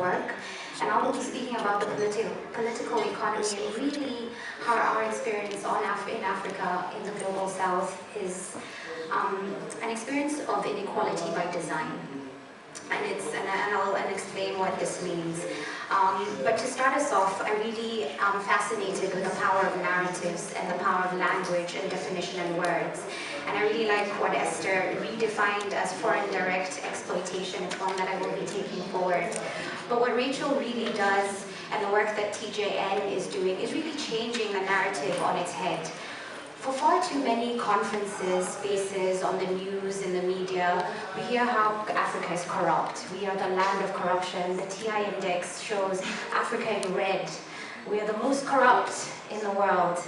work. And I will be speaking about the political economy and really how our experience in Africa, in the global south, is an experience of inequality by design. And I'll explain what this means. But to start us off, I really am fascinated with the power of narratives and the power of language and definition and words. And I really like what Esther redefined as foreign direct exploitation. It's one that I will be taking forward. But what Rachel really does, and the work that TJN is doing, is really changing the narrative on its head. For far too many conferences, spaces, on the news, in the media, we hear how Africa is corrupt. We are the land of corruption. The TI index shows Africa in red. We are the most corrupt in the world.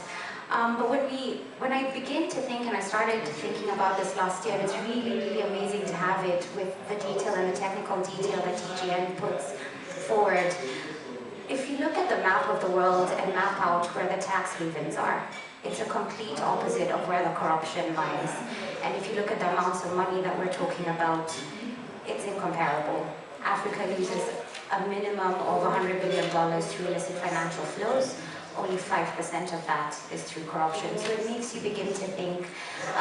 But when I begin to think, and I started thinking about this last year, and it's really, really amazing to have it with the detail and the technical detail that TGN puts forward. If you look at the map of the world and map out where the tax havens are, it's a complete opposite of where the corruption lies. And if you look at the amounts of money that we're talking about, it's incomparable. Africa loses a minimum of $100 billion through illicit financial flows. Only 5% of that is through corruption. So it makes you begin to think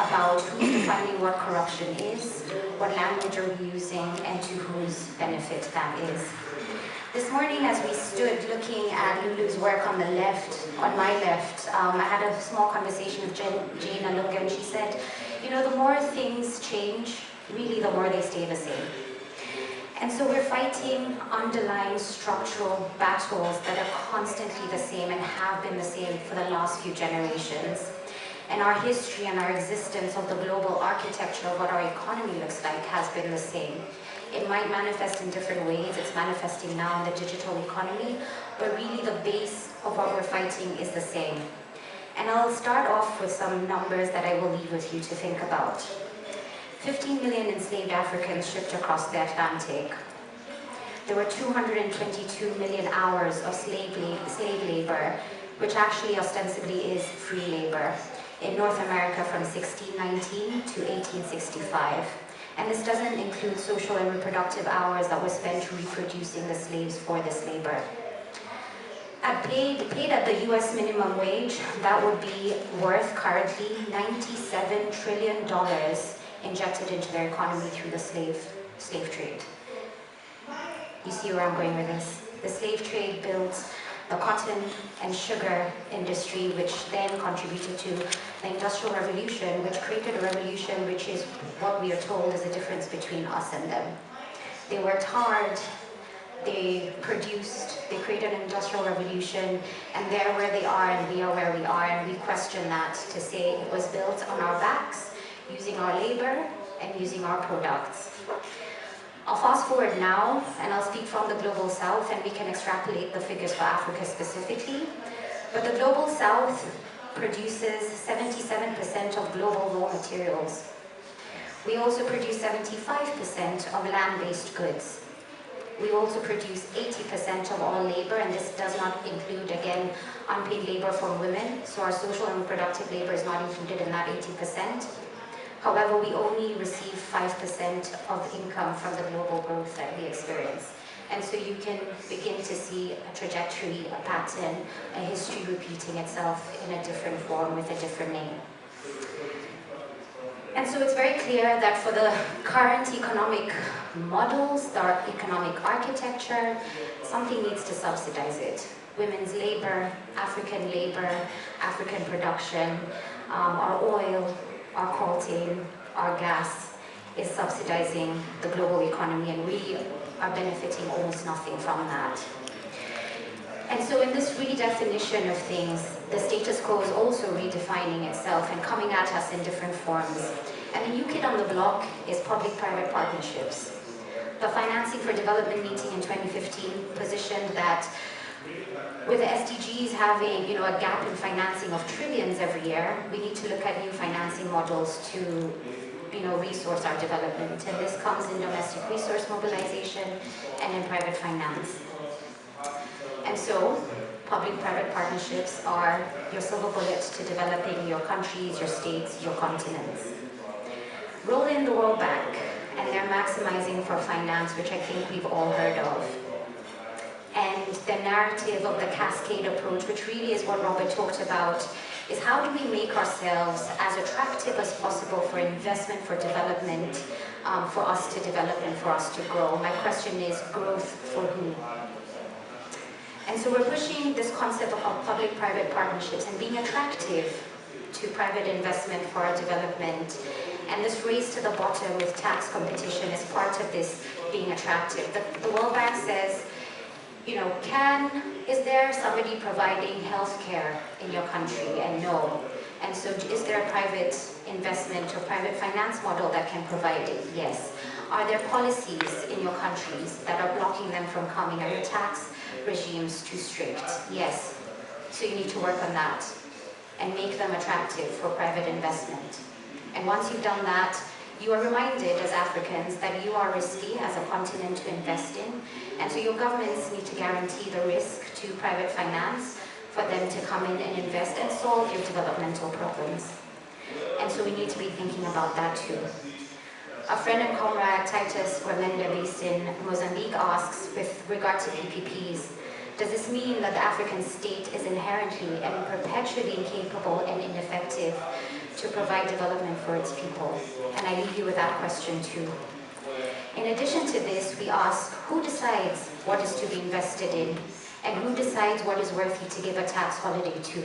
about who's defining what corruption is, what language are we using, and to whose benefit that is. This morning, as we stood looking at Lulu's work on the left, on my left, I had a small conversation with Jane Alunga, and she said, you know, the more things change, really the more they stay the same. And so we're fighting underlying structural battles that are constantly the same and have been the same for the last few generations. And our history and our existence of the global architecture of what our economy looks like has been the same. It might manifest in different ways. It's manifesting now in the digital economy, but really the base of what we're fighting is the same. And I'll start off with some numbers that I will leave with you to think about. 15 million enslaved Africans shipped across the Atlantic. There were 222 million hours of slave labor, which actually ostensibly is free labor, in North America from 1619 to 1865. And this doesn't include social and reproductive hours that were spent reproducing the slaves for this labor. Paid at the US minimum wage, that would be worth currently $97 trillion injected into their economy through the slave trade. You see where I'm going with this? The slave trade built the cotton and sugar industry, which then contributed to the Industrial Revolution, which created a revolution which is what we are told is the difference between us and them. They worked hard, they produced, they created an industrial revolution, and they're where they are and we are where we are, and we question that to say it was built on our backs, using our labor and using our products. I'll fast forward now, and I'll speak from the Global South, and we can extrapolate the figures for Africa specifically. But the Global South produces 77% of global raw materials. We also produce 75% of land-based goods. We also produce 80% of all labor, and this does not include, again, unpaid labor for women, so our social and reproductive labor is not included in that 80%. However, we only receive 5% of income from the global growth that we experience. And so you can begin to see a trajectory, a pattern, a history repeating itself in a different form with a different name. And so it's very clear that for the current economic models, the economic architecture, something needs to subsidize it. Women's labor, African production, our oil, our coltan, our gas is subsidizing the global economy, and we are benefiting almost nothing from that. And so in this redefinition of things, the status quo is also redefining itself and coming at us in different forms. And the new kid on the block is public-private partnerships. The Financing for Development meeting in 2015 positioned that with the SDGs having a gap in financing of trillions every year, we need to look at new financing models to resource our development. And this comes in domestic resource mobilization and in private finance. And so, public-private partnerships are your silver bullet to developing your countries, your states, your continents. Roll in the World Bank, and they're maximizing for finance, which I think we've all heard of. a narrative of the cascade approach, which really is what Robert talked about, is how do we make ourselves as attractive as possible for investment, for development, for us to develop and for us to grow. My question is, growth for who? And so we're pushing this concept of public-private partnerships and being attractive to private investment for our development. And this race to the bottom with tax competition is part of this being attractive. The World Bank says, you know, is there somebody providing healthcare in your country? And no. And so is there a private investment or private finance model that can provide it? Yes. Are there policies in your countries that are blocking them from coming? Are your tax regimes too strict? Yes. So you need to work on that and make them attractive for private investment. And once you've done that, you are reminded as Africans that you are risky as a continent to invest in, and so your governments need to guarantee the risk to private finance for them to come in and invest and solve your developmental problems. And so we need to be thinking about that too. A friend and comrade, Titus Orlando, based in Mozambique, asks, with regard to PPPs, does this mean that the African state is inherently and perpetually incapable and ineffective to provide development for its people? And I leave you with that question too. In addition to this, we ask, who decides what is to be invested in? And who decides what is worthy to give a tax holiday to?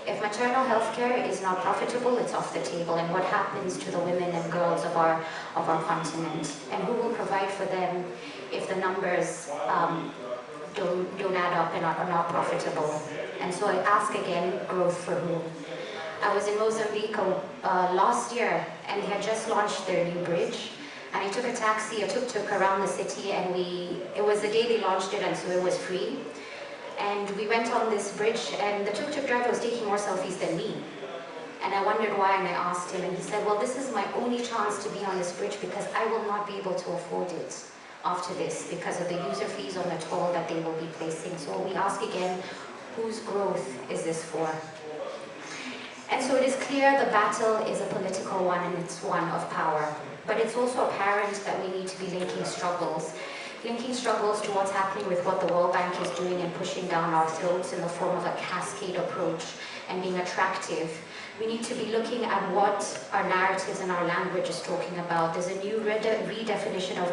If maternal health care is not profitable, it's off the table. And what happens to the women and girls of our continent? And who will provide for them if the numbers don't add up and are not profitable? And so I ask again, growth for who? I was in Mozambique last year, and they had just launched their new bridge. And I took a taxi, a tuk-tuk around the city, and it was the day they launched it, and so it was free. And we went on this bridge, and the tuk-tuk driver was taking more selfies than me. And I wondered why, and I asked him, and he said, well, this is my only chance to be on this bridge because I will not be able to afford it after this because of the user fees on the toll that they will be placing. So we ask again, whose growth is this for? And so it is clear the battle is a political one, and it's one of power. But it's also apparent that we need to be linking struggles to what's happening with what the World Bank is doing and pushing down our throats in the form of a cascade approach and being attractive. We need to be looking at what our narratives and our language is talking about. There's a new redefinition of